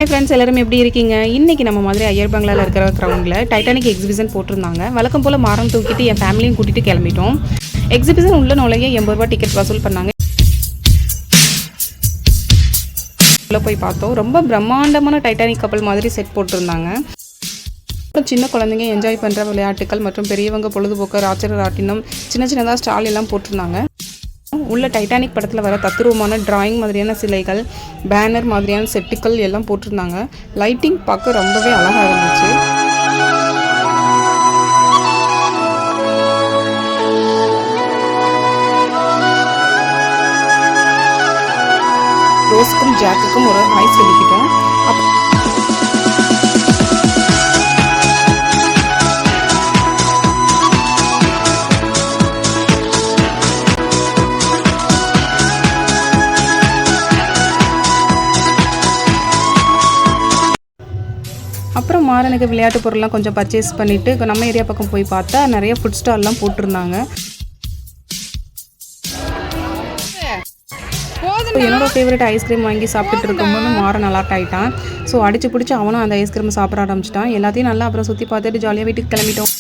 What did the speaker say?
Hi friends, எல்லாரும் எப்படி இருக்கீங்க? இன்றைக்கி நம்ம மாதிரி ஐயர் பங்களாவில் இருக்கிற கிரவுண்டில் டைட்டானிக் எக்ஸிபிஷன் போட்டிருந்தாங்க. வழக்கம் போல் மாரம் தூக்கிட்டு என் ஃபேமிலியும் கூட்டிகிட்டு கிளம்பிட்டோம். எக்ஸிபிஷன் உள்ள நுழைய 80 ரூபா டிக்கெட் வசூல் பண்ணாங்க. உள்ளே போய் பார்த்தோம். ரொம்ப பிரம்மாண்டமான டைட்டானிக் கப்பல் மாதிரி செட் போட்டிருந்தாங்க. சின்ன குழந்தைங்க என்ஜாய் பண்ணுற விளையாட்டுகள் மற்றும் பெரியவங்க பொழுதுபோக்கு ராட்சர ராட்டினம் சின்னதாக ஸ்டால் எல்லாம் போட்டிருந்தாங்க. உள்ள டைட்டானிக் படத்தில் வர தத்துருவமான டிராயிங் மாதிரியான சிலைகள், பேனர் மாதிரியான செட்டுக்கள் எல்லாம் போட்டிருந்தாங்க. லைட்டிங் பார்க்க ரொம்பவே அழகாக இருந்துச்சு. ரோஸுக்கும் ஜாக்குக்கும் ஒரு ஹாய் சொல்லிக்கிட்டோம். அப்புறம் மாறனுக்கு விளையாட்டு பொருள்லாம் கொஞ்சம் பர்ச்சேஸ் பண்ணிவிட்டு நம்ம ஏரியா பக்கம் போய் பார்த்தா நிறைய ஃபுட் ஸ்டால்லாம் போட்டிருந்தாங்க. என்னோட ஃபேவரட் ஐஸ்கிரீம் வாங்கி சாப்பிட்டுட்டு இருக்கும்போது மாறன் அலர்ட் ஆகிட்டான். ஸோ அடிச்சு பிடிச்சி அவனும் அந்த ஐஸ்கிரீம் சாப்பிட ஆரம்பிச்சிட்டான். எல்லாத்தையும் நல்லா அப்புறம் சுற்றி பார்த்துட்டு ஜாலியாக வீட்டுக்கு கிளம்பிட்டோம்.